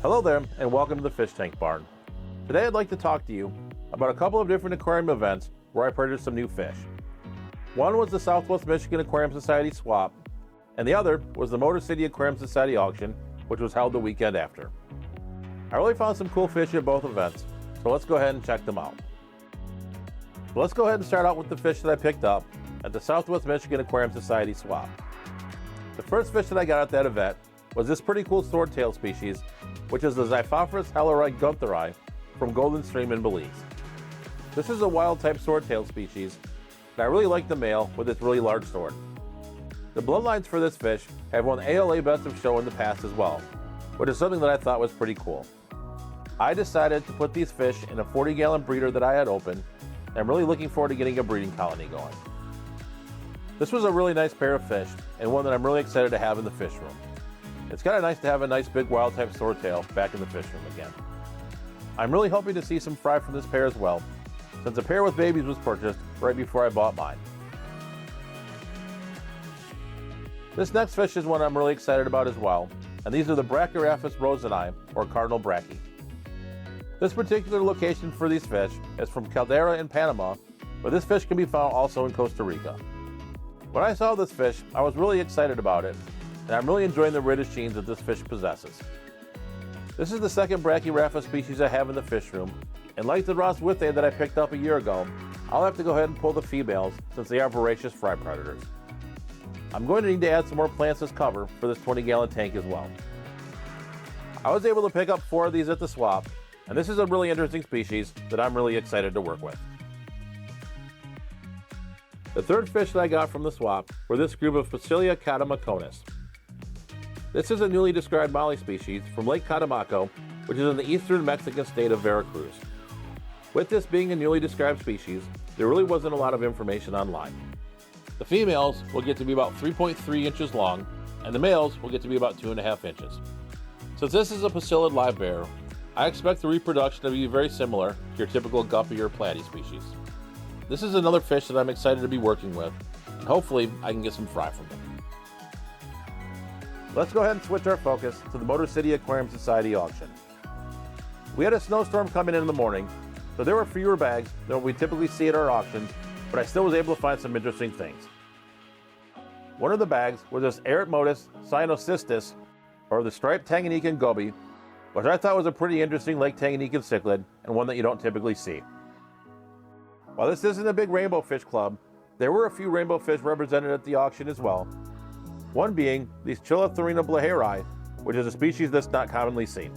Hello there, and welcome to the Fish Tank Barn. Today I'd like to talk to you about a couple of different aquarium events where I purchased some new fish. One was the Southwest Michigan Aquarium Society swap, and the other was the Motor City Aquarium Society auction, which was held the weekend after. I really found some cool fish at both events, so let's go ahead and check them out. Let's go ahead and start out with the fish that I picked up at the Southwest Michigan Aquarium Society swap. The first fish that I got at that event was this pretty cool swordtail species, which is the Xiphophorus helleri guntheri from Golden Stream in Belize. This is a wild type swordtail species, and I really like the male with its really large sword. The bloodlines for this fish have won ALA Best of Show in the past as well, which is something that I thought was pretty cool. I decided to put these fish in a 40-gallon breeder that I had open, and I'm really looking forward to getting a breeding colony going. This was a really nice pair of fish, and one that I'm really excited to have in the fish room. It's kind of nice to have a nice big wild type swordtail back in the fish room again. I'm really hoping to see some fry from this pair as well, since a pair with babies was purchased right before I bought mine. This next fish is one I'm really excited about as well, and these are the Brachyraphis roseni, or cardinal brachy. This particular location for these fish is from Caldera in Panama, but this fish can be found also in Costa Rica. When I saw this fish, I was really excited about it, and I'm really enjoying the reddish genes that this fish possesses. This is the second Brachyraphis species I have in the fish room, and like the Ross Withe that I picked up a year ago, I'll have to go ahead and pull the females since they are voracious fry predators. I'm going to need to add some more plants as cover for this 20-gallon tank as well. I was able to pick up 4 of these at the swap, and this is a really interesting species that I'm really excited to work with. The third fish that I got from the swap were this group of Phacelia catamaconis. This is a newly described molly species from Lake Catemaco, which is in the eastern Mexican state of Veracruz. With this being a newly described species, there really wasn't a lot of information online. The females will get to be about 3.3 inches long, and the males will get to be about 2.5 inches. Since this is a pacillid live bearer, I expect the reproduction to be very similar to your typical guppy or platy species. This is another fish that I'm excited to be working with, and hopefully I can get some fry from them. Let's go ahead and switch our focus to the Motor City Aquarium Society auction. We had a snowstorm coming in the morning, so there were fewer bags than we typically see at our auctions, but I still was able to find some interesting things. One of the bags was this Eretmodus cyanocystis, or the striped Tanganyikan goby, which I thought was a pretty interesting Lake Tanganyikan cichlid and one that you don't typically see. While this isn't a big rainbow fish club, there were a few rainbow fish represented at the auction as well, one being the Chilotharina blaheri, which is a species that's not commonly seen.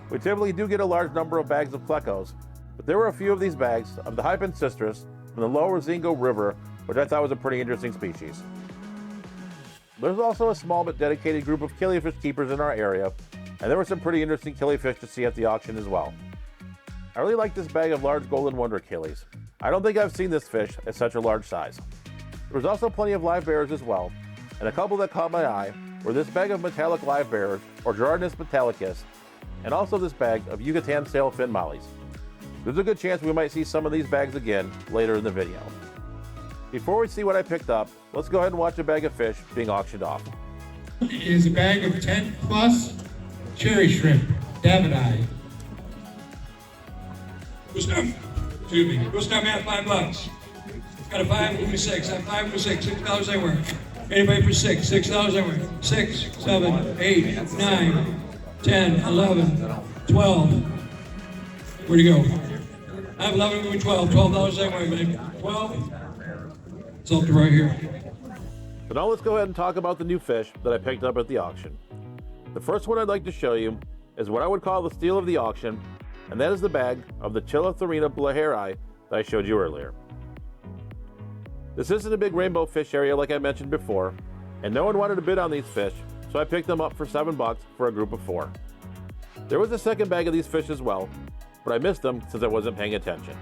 We typically do get a large number of bags of plecos, but there were a few of these bags of the Hypencistris from the Lower Zingo River, which I thought was a pretty interesting species. There's also a small but dedicated group of killifish keepers in our area, and there were some pretty interesting killifish to see at the auction as well. I really like this bag of large golden wonder killies. I don't think I've seen this fish at such a large size. There was also plenty of live bearers as well, and a couple that caught my eye were this bag of metallic live bearers, or Girardinus metallicus, and also this bag of Yucatan sailfin mollies. There's a good chance we might see some of these bags again later in the video. Before we see what I picked up, let's go ahead and watch a bag of fish being auctioned off. Is a bag of 10 plus cherry shrimp, Davidai. Gustav, excuse me, Gustav, man, $5. Got a 5, move me 6. I'm 5 for 6, $6 anywhere. Anybody for 6, $6 anywhere. 6, 7, 8, 9, 10, 11, 12. Where'd you go? I have 11, moving 12, $12 anywhere, baby. 12. It's up to right here. So now let's go ahead and talk about the new fish that I picked up at the auction. The first one I'd like to show you is what I would call the steal of the auction, and that is the bag of the Chilotharina blaheri that I showed you earlier. This isn't a big rainbow fish area like I mentioned before, and no one wanted to bid on these fish, so I picked them up for $7 for a group of 4. There was a second bag of these fish as well, but I missed them since I wasn't paying attention.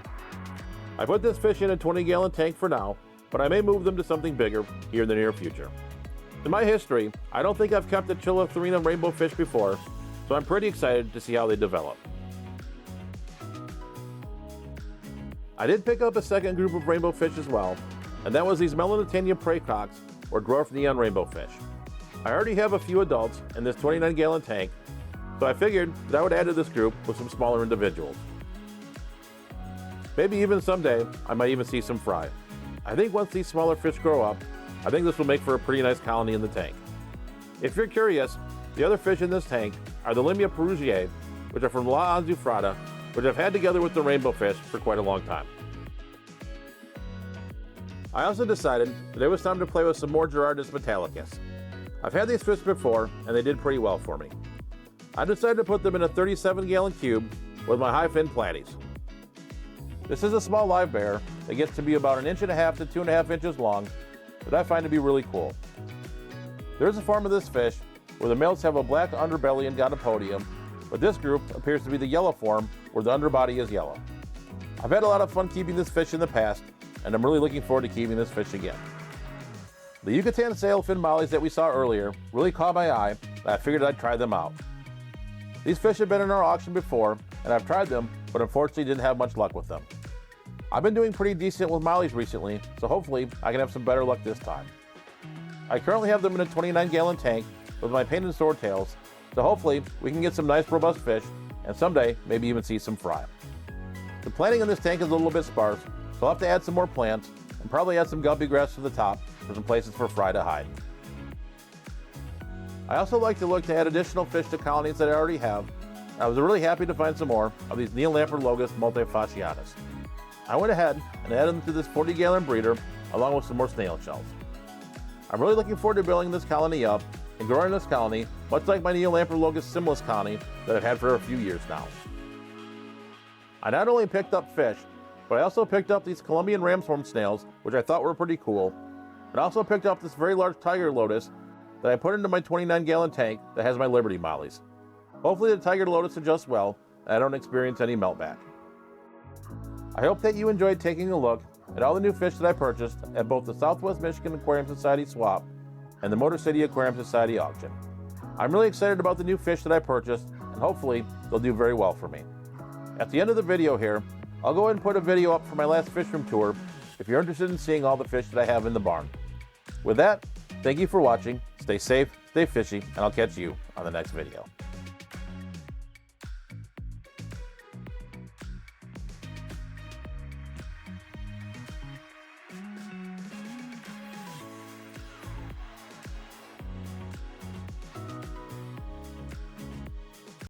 I put this fish in a 20-gallon tank for now, but I may move them to something bigger here in the near future. In my history, I don't think I've kept a Chilotharina rainbow fish before, so I'm pretty excited to see how they develop. I did pick up a second group of rainbow fish as well, and that was these Melanotania praecox, or dwarf neon rainbow fish. I already have a few adults in this 29-gallon tank, so I figured that I would add to this group with some smaller individuals. Maybe even someday, I might even see some fry. I think once these smaller fish grow up, I think this will make for a pretty nice colony in the tank. If you're curious, the other fish in this tank are the Limia perugiae, which are from La Anzufrada, which I've had together with the rainbow fish for quite a long time. I also decided that it was time to play with some more Gerardus metallicus. I've had these fish before, and they did pretty well for me. I decided to put them in a 37-gallon cube with my high fin platies. This is a small live bear that gets to be about 1.5 to 2.5 inches long that I find to be really cool. There is a form of this fish where the males have a black underbelly and gonopodium, but this group appears to be the yellow form where the underbody is yellow. I've had a lot of fun keeping this fish in the past, and I'm really looking forward to keeping this fish again. The Yucatan sailfin mollies that we saw earlier really caught my eye, and I figured I'd try them out. These fish have been in our auction before, and I've tried them, but unfortunately didn't have much luck with them. I've been doing pretty decent with mollies recently, so hopefully I can have some better luck this time. I currently have them in a 29-gallon tank with my painted swordtails, so hopefully we can get some nice robust fish, and someday maybe even see some fry. The planting in this tank is a little bit sparse, so I'll have to add some more plants, and probably add some guppy grass to the top for some places for fry to hide. I also like to look to add additional fish to colonies that I already have. I was really happy to find some more of these Neolamprologus multifasciatus. I went ahead and added them to this 40-gallon breeder along with some more snail shells. I'm really looking forward to building this colony up and growing this colony, much like my Neolamprologus similis colony that I've had for a few years now. I not only picked up fish, but I also picked up these Colombian ramshorn snails, which I thought were pretty cool, and also picked up this very large tiger lotus that I put into my 29-gallon tank that has my Liberty mollies. Hopefully the tiger lotus adjusts well and I don't experience any meltback. I hope that you enjoyed taking a look at all the new fish that I purchased at both the Southwest Michigan Aquarium Society swap and the Motor City Aquarium Society auction. I'm really excited about the new fish that I purchased, and hopefully they'll do very well for me. At the end of the video here, I'll go ahead and put a video up for my last fish room tour if you're interested in seeing all the fish that I have in the barn. With that, thank you for watching, stay safe, stay fishy, and I'll catch you on the next video.